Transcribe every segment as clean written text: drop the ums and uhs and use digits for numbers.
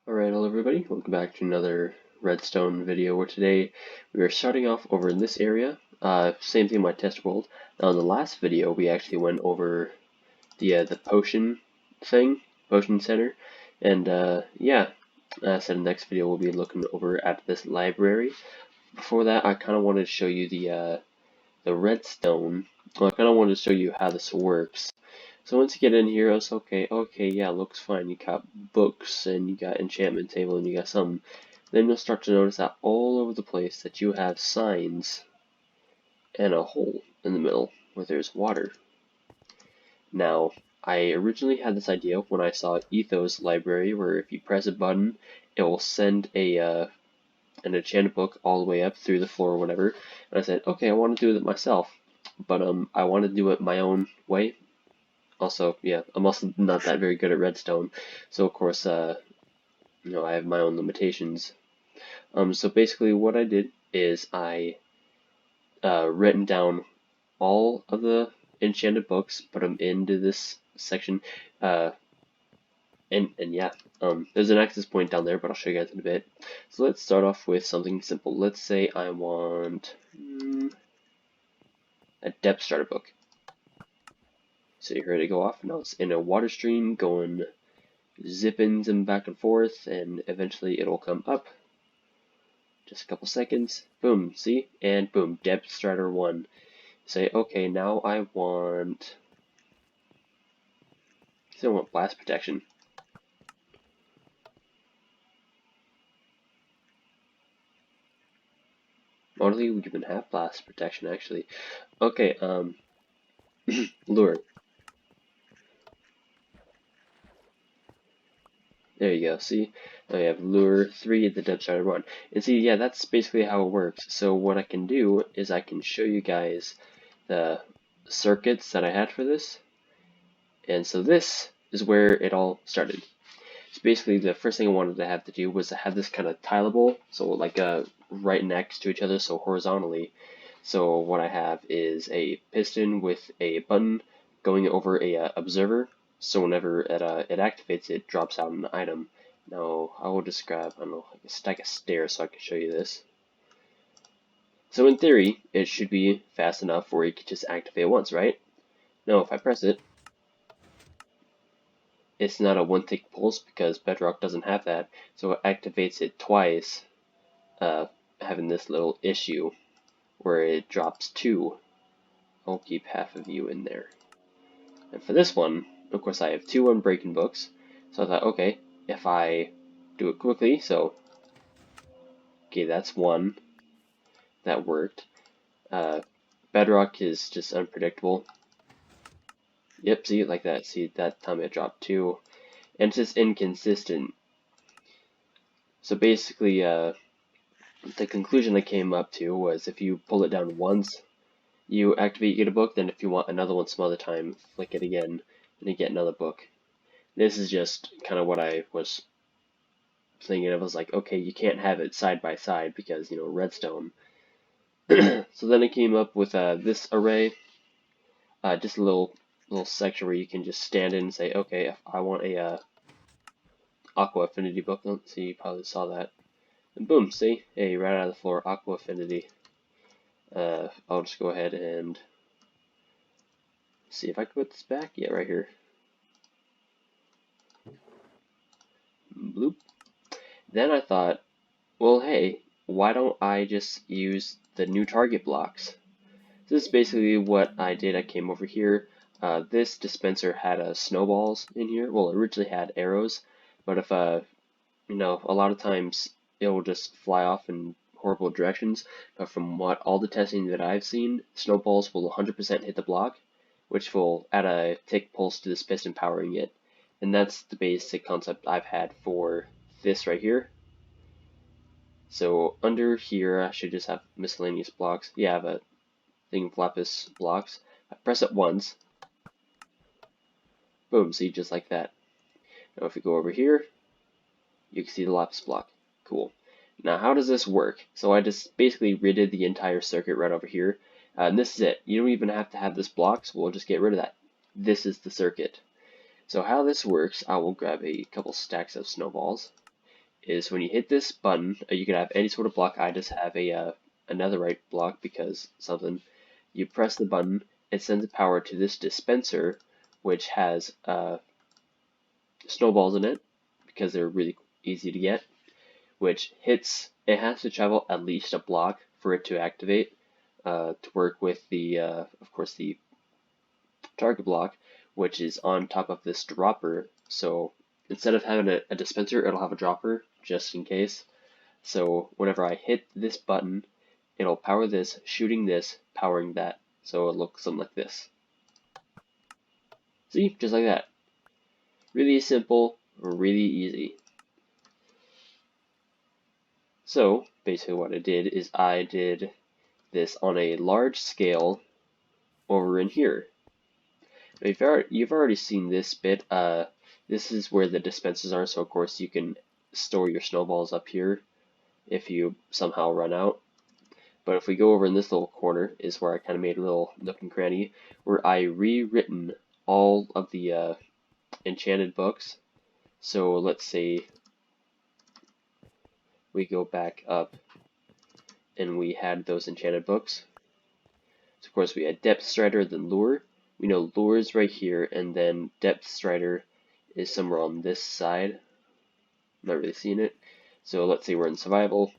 Alright, hello everybody, welcome back to another Redstone video where today we are starting off over in this area. Same thing in my test world. Now in the last video we actually went over the potion center, and yeah, so the next video we'll be looking over at this library. Before that I kind of wanted to show you the redstone. Well, I kind of wanted to show you how this works. So once you get in here, it's okay, yeah, looks fine. You got books, and you got enchantment table, and you got some. Then you'll start to notice that all over the place that you have signs and a hole in the middle where there's water. Now, I originally had this idea when I saw Ethos Library, where if you press a button, it will send an enchanted book all the way up through the floor or whatever. And I said, okay, I want to do it myself, but I want to do it my own way. Also, yeah, I'm also not that very good at redstone, so of course, I have my own limitations. So basically what I did is I written down all of the enchanted books, put them into this section, and yeah, there's an access point down there, but I'll show you guys in a bit. So let's start off with something simple. Let's say I want a depth starter book. So you're ready to go off. Now it's in a water stream going zipping them back and forth, and eventually it'll come up. Just a couple seconds. Boom, see? And boom, depth starter 1. Say, okay, now I want blast protection. Honestly, we even have blast protection actually. Okay, lure. There you go, see? Now you have lure 3 at the depth starter 1. And see, yeah, that's basically how it works. So what I can do is I can show you guys the circuits that I had for this. And so this is where it all started. So basically the first thing I wanted to have to do was to have this kind of tileable, so like right next to each other, so horizontally. So what I have is a piston with a button going over a observer, so whenever it activates, it drops out an item. Now I will just grab, I don't know, like a stack of stairs so I can show you this. So in theory, it should be fast enough where you can just activate once, right? Now if I press it, it's not a one-tick pulse because Bedrock doesn't have that, so it activates it twice, having this little issue where it drops 2. I'll keep half of you in there. And for this one, of course, I have 2 unbreaking books, so I thought, okay, if I do it quickly, so okay, that's 1. That worked. Bedrock is just unpredictable. Yep, see, like that. See, that time it dropped 2. And it's just inconsistent. So basically, the conclusion I came up to was if you pull it down once, you activate, you get a book, then if you want another one some other time, flick it again, and you get another book. This is just kind of what I was thinking of. I was like, okay, you can't have it side by side because, redstone. So then I came up with this array, just a little section where you can just stand in and say, okay, if I want a Aqua Affinity book, let's see, you probably saw that. And boom, see? Hey, right out of the floor, Aqua Affinity. I'll just go ahead and see if I can put this back. Yeah, right here. Bloop. Then I thought, well, hey, why don't I just use the new target blocks? This is basically what I did. I came over here. This dispenser had snowballs in here. Well, it originally had arrows, but if a lot of times it will just fly off in horrible directions. But from all the testing that I've seen, snowballs will 100% hit the block, which will add a tick pulse to this piston powering it. And that's the basic concept I've had for this right here. So under here, I should just have miscellaneous blocks. Yeah, I have a thing of lapis blocks. I press it once. Boom, see, just like that. Now if we go over here, you can see the lapis block. Cool. Now how does this work? So I just basically redid the entire circuit right over here. And this is it. You don't even have to have this block, so we'll just get rid of that. This is the circuit. So how this works, I will grab a couple stacks of snowballs. is when you hit this button, you can have any sort of block. I just have a another right block because something. You press the button, it sends power to this dispenser, which has snowballs in it because they're really easy to get. Which hits, it has to travel at least a block for it to activate to work with the, of course, the target block, which is on top of this dropper. So instead of having a dispenser, it'll have a dropper just in case. So whenever I hit this button, it'll power this, shooting this, powering that. So it looks something like this. See, just like that. Really simple, really easy. So basically what I did is I did this on a large scale over in here. You've already seen this bit. This is where the dispensers are, so of course you can store your snowballs up here if you somehow run out. But if we go over in this little corner is where I kind of made a little nook and cranny where I rewritten all of the enchanted books. So let's say we go back up and we had those enchanted books. So of course we had Depth Strider, then Lure. We know Lure is right here, and then Depth Strider is somewhere on this side. I'm not really seeing it. So let's say we're in Survival,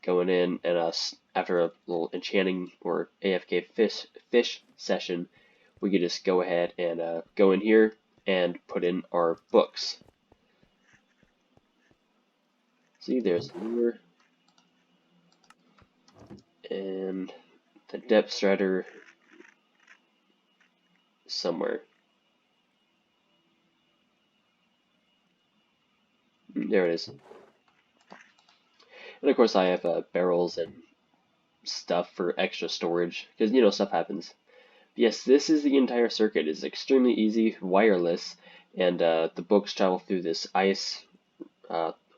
going in, and after a little enchanting or AFK fish session, we could just go ahead and go in here and put in our books. See, there's Lure, and the Depth Strider somewhere. There it is. And of course I have barrels and stuff for extra storage, because, you know, stuff happens. Yes, this is the entire circuit. It's extremely easy, wireless, and the books travel through this ice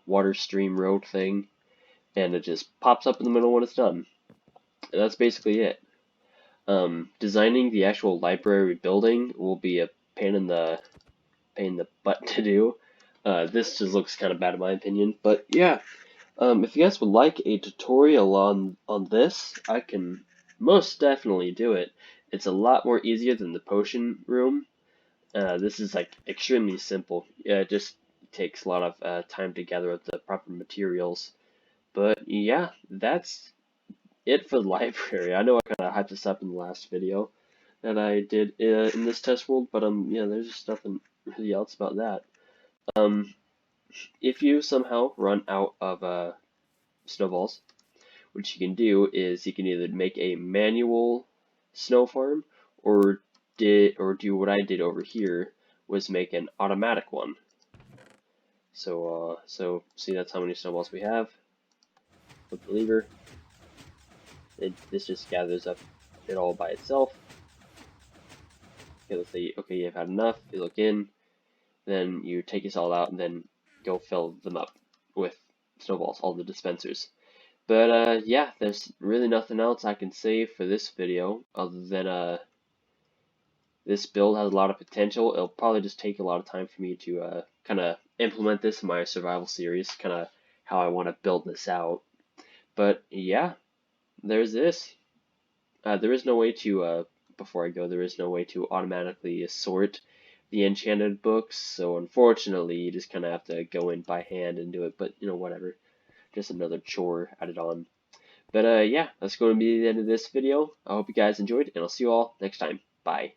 water stream road thing, and it just pops up in the middle when it's done. And that's basically it. Designing the actual library building will be a pain in the butt to do. This just looks kind of bad in my opinion, but yeah. If you guys would like a tutorial on this, I can most definitely do it. It's a lot more easier than the potion room. This is like extremely simple. Yeah, it just takes a lot of time to gather up the proper materials. But yeah, that's it for the library. I know I kind of hyped this up in the last video that I did in this test world, but yeah, there's just nothing really else about that. If you somehow run out of snowballs, what you can do is you can either make a manual snow farm or do what I did over here was make an automatic one. So see, that's how many snowballs we have. Flip the lever. This just gathers up it all by itself. Okay, let's say okay, you've had enough. You look in, then you take this all out and then go fill them up with snowballs, all the dispensers. But yeah, there's really nothing else I can say for this video other than this build has a lot of potential. It'll probably just take a lot of time for me to kind of implement this in my survival series, kind of how I want to build this out. But yeah, there's this. There is no way to, before I go, there is no way to automatically sort the enchanted books, so unfortunately you just kind of have to go in by hand and do it, but you know, whatever. Just another chore added on. But yeah, that's going to be the end of this video. I hope you guys enjoyed, and I'll see you all next time. Bye.